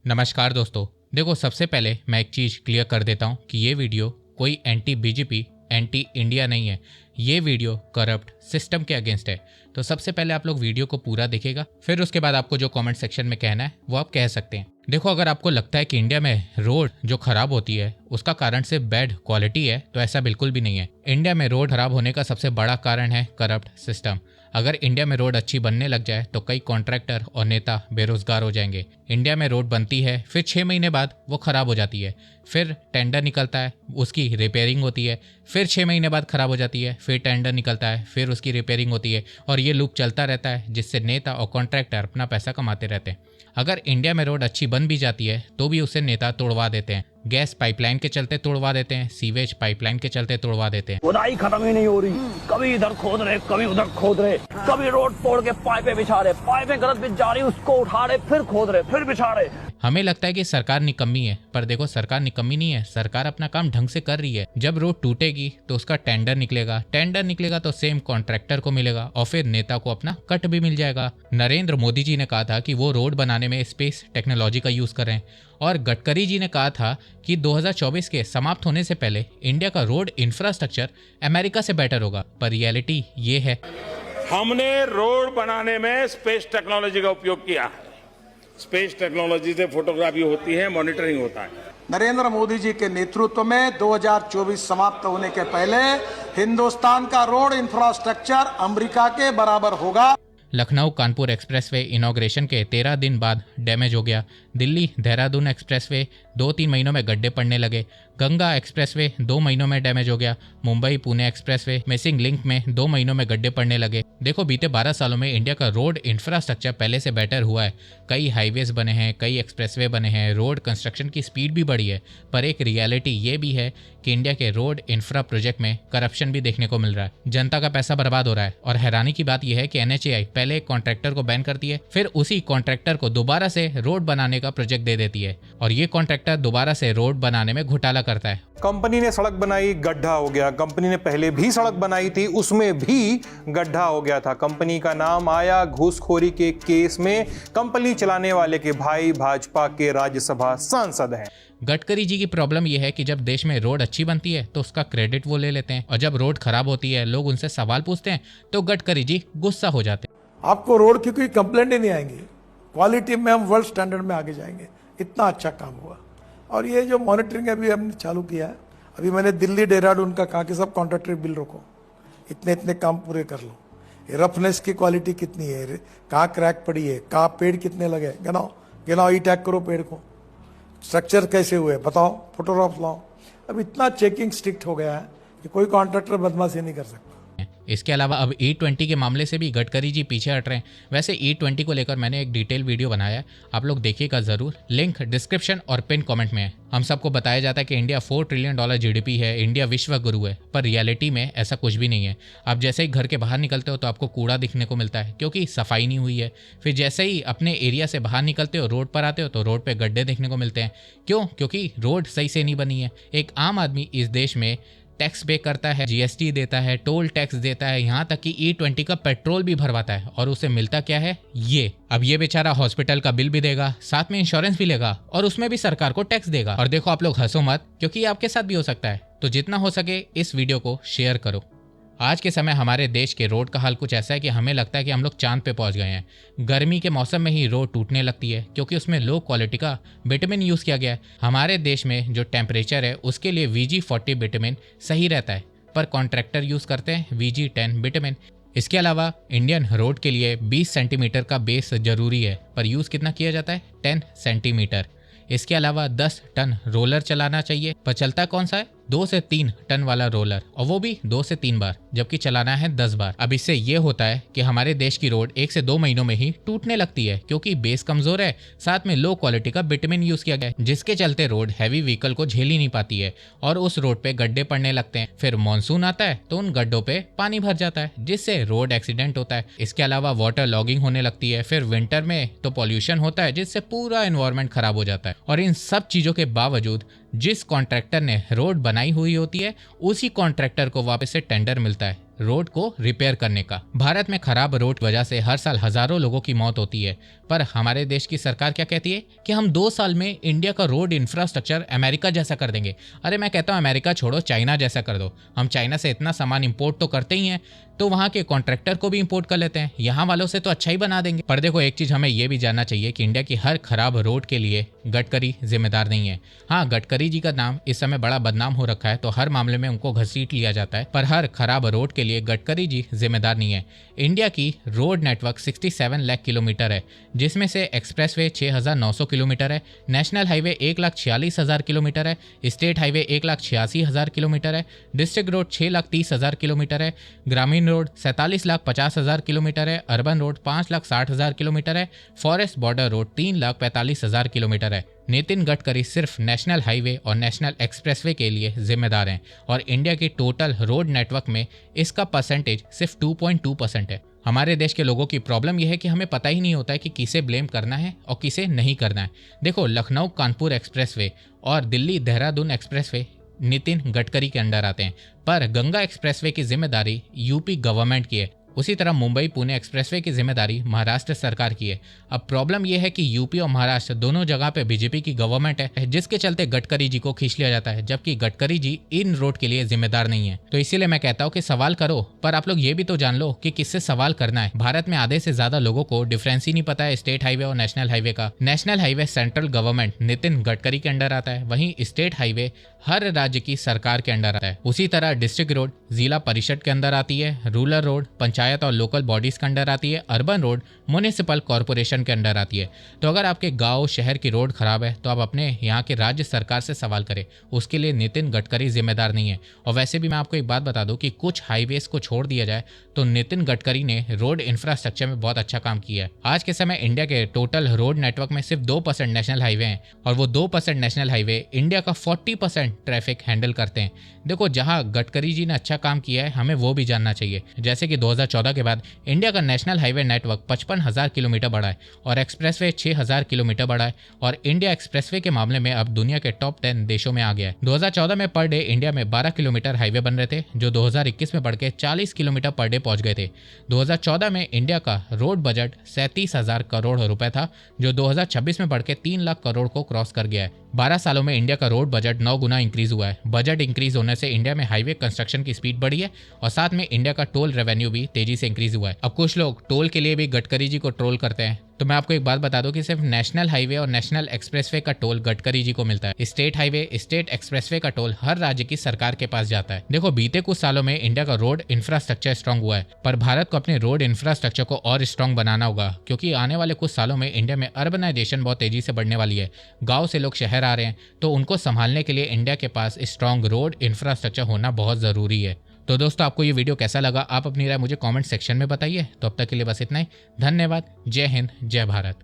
नमस्कार दोस्तों। देखो, सबसे पहले मैं एक चीज़ क्लियर कर देता हूँ कि ये वीडियो कोई एंटी बीजेपी एंटी इंडिया नहीं है। ये वीडियो करप्ट सिस्टम के अगेंस्ट है। तो सबसे पहले आप लोग वीडियो को पूरा देखिएगा, फिर उसके बाद आपको जो कमेंट सेक्शन में कहना है वो आप कह सकते हैं। देखो, अगर आपको लगता है कि इंडिया में रोड जो खराब होती है उसका कारण सिर्फ बैड क्वालिटी है, तो ऐसा बिल्कुल भी नहीं है। इंडिया में रोड खराब होने का सबसे बड़ा कारण है करप्ट सिस्टम। अगर इंडिया में रोड अच्छी बनने लग जाए तो कई कॉन्ट्रैक्टर और नेता बेरोजगार हो जाएंगे। इंडिया में रोड बनती है, फिर 6 महीने बाद वो खराब हो जाती है, फिर टेंडर निकलता है, उसकी रिपेयरिंग होती है, फिर 6 महीने बाद खराब हो जाती है, फिर टेंडर निकलता है, फिर उसकी रिपेयरिंग होती है, और ये लूप चलता रहता है, जिससे नेता और कॉन्ट्रैक्टर अपना पैसा कमाते रहते हैं। अगर इंडिया में रोड अच्छी बन भी जाती है तो भी उसे नेता तोड़वा देते हैं। गैस पाइपलाइन के चलते तोड़वा देते हैं, सीवेज पाइपलाइन के चलते तोड़वा देते हैं। खुदाई खत्म ही नहीं हो रही, कभी इधर खोद रहे, कभी उधर खोद रहे, कभी रोड तोड़ के पाइपें बिछा रहे, पाइपें गलत बिछ जा रही, उसको उठा रहे, फिर खोद रहे, फिर बिछा रहे। हमें लगता है कि सरकार निकम्मी है, पर देखो, सरकार निकम्मी नहीं है। सरकार अपना काम ढंग से कर रही है। जब रोड टूटेगी तो उसका टेंडर निकलेगा, टेंडर निकलेगा तो सेम कॉन्ट्रैक्टर को मिलेगा, और फिर नेता को अपना कट भी मिल जाएगा। नरेंद्र मोदी जी ने कहा था कि वो रोड बनाने में स्पेस टेक्नोलॉजी का यूज करें, और गडकरी जी ने कहा था कि 2024 के समाप्त होने से पहले इंडिया का रोड इंफ्रास्ट्रक्चर अमेरिका से बेटर होगा। पर रियलिटी ये है, हमने रोड बनाने में स्पेस टेक्नोलॉजी का उपयोग किया है। स्पेस टेक्नोलॉजी से फोटोग्राफी होती है, मॉनिटरिंग होता है। नरेंद्र मोदी जी के नेतृत्व में 2024 समाप्त होने के पहले हिंदुस्तान का रोड इंफ्रास्ट्रक्चर अमेरिका के बराबर होगा। लखनऊ कानपुर एक्सप्रेसवे इनॉग्रेशन के 13 दिन बाद डैमेज हो गया। दिल्ली देहरादून एक्सप्रेसवे 2-3 महीनों में गड्ढे पड़ने लगे। गंगा एक्सप्रेसवे 2 महीनों में डैमेज हो गया। Mumbai Pune expressway missing link में 2 महीनों में गड्ढे पड़ने लगे। देखो, बीते 12 सालों में इंडिया का रोड इंफ्रास्ट्रक्चर पहले से बेटर हुआ है। कई हाईवेज बने हैं, कई एक्सप्रेसवे बने हैं, रोड कंस्ट्रक्शन की स्पीड भी बढ़ी है। पर एक रियलिटी ये भी है कि इंडिया के रोड इंफ्रा प्रोजेक्ट में करप्शन भी देखने को मिल रहा है। जनता का पैसा बर्बाद हो रहा है। और हैरानी की बात यह है कि NHAI पहले एक कॉन्ट्रैक्टर को बैन करती है, फिर उसी कॉन्ट्रैक्टर को दोबारा से रोड बनाने का प्रोजेक्ट दे देती है, और ये कॉन्ट्रैक्टर दोबारा से रोड बनाने में घोटाला करता है। कंपनी ने सड़क बनाई, गड्ढा हो गया। कंपनी ने पहले भी सड़क बनाई थी, उसमें भी गड्ढा हो गया था। कंपनी का नाम आया घूसखोरी के केस में। कंपनी चलाने वाले के भाई भाजपा के राज्यसभा सांसद हैं। गडकरी जी की प्रॉब्लम यह है कि जब देश में रोड अच्छी बनती है तो उसका क्रेडिट वो ले लेते हैं, और जब रोड खराब होती है, लोग उनसे सवाल पूछते हैं, तो गडकरी जी गुस्सा हो जाते हैं। आपको रोड की कोई कंप्लेंट ही नहीं आएंगी। क्वालिटी में हम वर्ल्ड स्टैंडर्ड में आगे जाएंगे। इतना अच्छा काम हुआ। और ये जो मॉनिटरिंग अभी हमने चालू किया है, अभी मैंने दिल्ली देहरादून का कहा कि सब कॉन्ट्रैक्टर बिल रोको, इतने इतने काम पूरे कर लो। ये रफनेस की क्वालिटी कितनी है, कहाँ क्रैक पड़ी है, कहाँ पेड़ कितने लगे, गिनाओ ई टैग करो पेड़ को, स्ट्रक्चर कैसे हुए बताओ, फोटोग्राफ लाओ। अब इतना चेकिंग स्ट्रिक्ट हो गया है कि कोई कॉन्ट्रैक्टर बदमाशी नहीं कर सकता। इसके अलावा अब E20 के मामले से भी गडकरी जी पीछे हट रहे हैं। वैसे E20 को लेकर मैंने एक डिटेल वीडियो बनाया है, आप लोग देखिएगा जरूर। लिंक डिस्क्रिप्शन और पिन कमेंट में है। हम सबको बताया जाता है कि इंडिया $4 ट्रिलियन GDP है, इंडिया विश्व गुरु है, पर रियलिटी में ऐसा कुछ भी नहीं है। आप जैसे ही घर के बाहर निकलते हो तो आपको कूड़ा दिखने को मिलता है, क्योंकि सफाई नहीं हुई है। फिर जैसे ही अपने एरिया से बाहर निकलते हो, रोड पर आते हो, तो रोड पे गड्ढे देखने को मिलते हैं। क्यों? क्योंकि रोड सही से नहीं बनी है। एक आम आदमी इस देश में टैक्स पे करता है, GST देता है, टोल टैक्स देता है, यहाँ तक कि E20 का पेट्रोल भी भरवाता है, और उसे मिलता क्या है? ये। अब ये बेचारा हॉस्पिटल का बिल भी देगा, साथ में इंश्योरेंस भी लेगा, और उसमें भी सरकार को टैक्स देगा। और देखो, आप लोग हंसो मत, क्योंकि ये आपके साथ भी हो सकता है। तो जितना हो सके इस वीडियो को शेयर करो। आज के समय हमारे देश के रोड का हाल कुछ ऐसा है कि हमें लगता है कि हम लोग चांद पे पहुंच गए हैं। गर्मी के मौसम में ही रोड टूटने लगती है, क्योंकि उसमें लो क्वालिटी का विटामिन यूज़ किया गया है। हमारे देश में जो टेम्परेचर है उसके लिए VG40 विटामिन सही रहता है, पर कॉन्ट्रैक्टर यूज़ करते हैं VG10 विटामिन। इसके अलावा इंडियन रोड के लिए 20 सेंटीमीटर का बेस जरूरी है, पर यूज़ कितना किया जाता है? 10 सेंटीमीटर। इसके अलावा 10 टन रोलर चलाना चाहिए, पर चलता कौन सा है? 2 से 3 टन वाला रोलर, और वो भी 2 से 3 बार, जबकि चलाना है 10 बार। अब इससे ये होता है कि हमारे देश की रोड 1 से 2 महीनों में ही टूटने लगती है, क्योंकि बेस कमजोर है, साथ में लो क्वालिटी का विटामिन यूज किया गया है, जिसके चलते रोड हैवी व्हीकल को झेल ही नहीं पाती है, और उस रोड पे गड्ढे पड़ने लगते हैं। फिर मानसून आता है तो उन गड्ढों पे पानी भर जाता है, जिससे रोड एक्सीडेंट होता है। इसके अलावा वाटर लॉगिंग होने लगती है। फिर विंटर में तो पॉल्यूशन होता है, जिससे पूरा एनवायरमेंट खराब हो जाता है। और इन सब चीजों के बावजूद जिस कॉन्ट्रैक्टर ने रोड बनाई हुई होती है, उसी कॉन्ट्रैक्टर को वापस से टेंडर मिलता है। रोड को रिपेयर करने का। भारत में खराब रोड की वजह से हर साल हजारों लोगों की मौत होती है, पर हमारे देश की सरकार क्या कहती है कि हम 2 साल में इंडिया का रोड इंफ्रास्ट्रक्चर अमेरिका जैसा कर देंगे। अरे मैं कहता हूँ अमेरिका छोड़ो, चाइना जैसा कर दो। हम चाइना से इतना सामान इंपोर्ट तो करते ही हैं, तो वहाँ के कॉन्ट्रैक्टर को भी इंपोर्ट कर लेते हैं, यहाँ वालों से तो अच्छा ही बना देंगे। पर देखो एक चीज हमें यह भी जानना चाहिए कि इंडिया की हर खराब रोड के लिए गडकरी जिम्मेदार नहीं है। हाँ, गडकरी जी का नाम इस समय बड़ा बदनाम हो रखा है, तो हर मामले में उनको घसीट लिया जाता है, पर हर खराब रोड के लिए गडकरी जी जिम्मेदार नहीं है। इंडिया की रोड नेटवर्क 67 लाख किलोमीटर है, जिसमें से एक्सप्रेसवे 6,900 किलोमीटर है, नेशनल हाईवे 1,46,000 किलोमीटर है, स्टेट हाईवे 1,86,000 किलोमीटर है, डिस्ट्रिक्ट रोड 6,30,000 किलोमीटर है, ग्रामीण रोड 47,50,000 किलोमीटर है, अर्बन रोड 5,60,000 किलोमीटर है, फॉरेस्ट बॉर्डर रोड 3,45,000 किलोमीटर है। नितिन गडकरी सिर्फ नेशनल हाईवे और नेशनल एक्सप्रेसवे के लिए जिम्मेदार हैं और इंडिया की टोटल रोड नेटवर्क में इसका परसेंटेज सिर्फ 2.2% है। हमारे देश के लोगों की प्रॉब्लम यह है कि हमें पता ही नहीं होता है कि किसे ब्लेम करना है और किसे नहीं करना है। देखो, लखनऊ कानपुर एक्सप्रेसवे और दिल्ली देहरादून एक्सप्रेसवे नितिन गडकरी के अंडर आते हैं, पर गंगा एक्सप्रेसवे की जिम्मेदारी यूपी गवर्नमेंट की है। उसी तरह मुंबई पुणे एक्सप्रेसवे की जिम्मेदारी महाराष्ट्र सरकार की है। अब प्रॉब्लम यह है कि यूपी और महाराष्ट्र दोनों जगह पे बीजेपी की गवर्नमेंट है, जिसके चलते गडकरी जी को खींच लिया जाता है, जबकि गडकरी जी इन रोड के लिए जिम्मेदार नहीं है। तो इसीलिए मैं कहता हूँ कि सवाल करो, पर आप लोग ये भी तो जान लो कि किससे सवाल करना है। भारत में आधे से ज्यादा लोगों को डिफरेंस ही नहीं पता है स्टेट हाईवे और नेशनल हाईवे का। National highway central government Nitin Gadkari के अंडर आता है, वहीं स्टेट हाईवे हर राज्य की सरकार के अंडर आता है। उसी तरह डिस्ट्रिक्ट रोड जिला परिषद के अंदर आती है, रूरल रोड पंचायत और लोकल बॉडीज के अंडर आती है, अर्बन रोड म्युनिसिपल कॉर्पोरेशन के अंडर आती है। तो अगर आपके गांव शहर की रोड खराब है तो आप अपने यहाँ के राज्य सरकार से सवाल करें, उसके लिए नितिन गडकरी जिम्मेदार नहीं है। और वैसे भी मैं आपको एक बात बता दूं कि कुछ हाईवेज को छोड़ दिया जाए तो नितिन गडकरी ने रोड इंफ्रास्ट्रक्चर में बहुत अच्छा काम किया है। आज के समय इंडिया के टोटल रोड नेटवर्क में सिर्फ 2% नेशनल हाईवे हैं और वो 2% नेशनल हाईवे इंडिया का 40% ट्रैफिक हैंडल करते हैं। देखो, जहां गडकरी जी ने अच्छा काम किया है हमें वो भी जानना चाहिए। जैसे कि 2014 के बाद इंडिया का नेशनल हाईवे नेटवर्क 55,000 किलोमीटर बढ़ा है और एक्सप्रेसवे 6,000 किलोमीटर बढ़ा है और इंडिया एक्सप्रेसवे के मामले में अब दुनिया के टॉप 10 देशों में आ गया है। 2014 में पर डे इंडिया में 12 किलोमीटर हाईवे बन रहे थे, जो 2021 में बढ़ के 40 किलोमीटर पर डे पहुंच गए थे। 2014 में इंडिया का रोड बजट 37,000 करोड़ रुपए था, जो 2026 में बढ़ के 3 लाख करोड़ को क्रॉस कर गया है। 12 सालों में इंडिया का रोड बजट 9 गुना इंक्रीज हुआ है। बजट इंक्रीज होने से इंडिया में हाईवे कंस्ट्रक्शन की स्पीड बढ़ी है और साथ में इंडिया का टोल रेवेन्यू भी तेजी से इंक्रीज हुआ है। अब कुछ लोग टोल के लिए भी गडकरी जी को ट्रोल करते हैं, तो मैं आपको एक बात बता दूं कि सिर्फ नेशनल हाईवे और नेशनल एक्सप्रेसवे का टोल गडकरी जी को मिलता है। स्टेट हाईवे स्टेट एक्सप्रेसवे का टोल हर राज्य की सरकार के पास जाता है। देखो, बीते कुछ सालों में इंडिया का रोड इंफ्रास्ट्रक्चर स्ट्रांग हुआ है, पर भारत को अपने रोड इंफ्रास्ट्रक्चर को और स्ट्रांग बनाना होगा, क्योंकि आने वाले कुछ सालों में इंडिया में अर्बनाइजेशन बहुत तेजी से बढ़ने वाली है। गाँव से लोग शहर आ रहे हैं, तो उनको संभालने के लिए इंडिया के पास स्ट्रांग रोड इंफ्रास्ट्रक्चर होना बहुत जरूरी है। तो दोस्तों, आपको ये वीडियो कैसा लगा, आप अपनी राय मुझे कमेंट सेक्शन में बताइए। तो अब तक के लिए बस इतना ही। धन्यवाद। जय हिंद, जय भारत।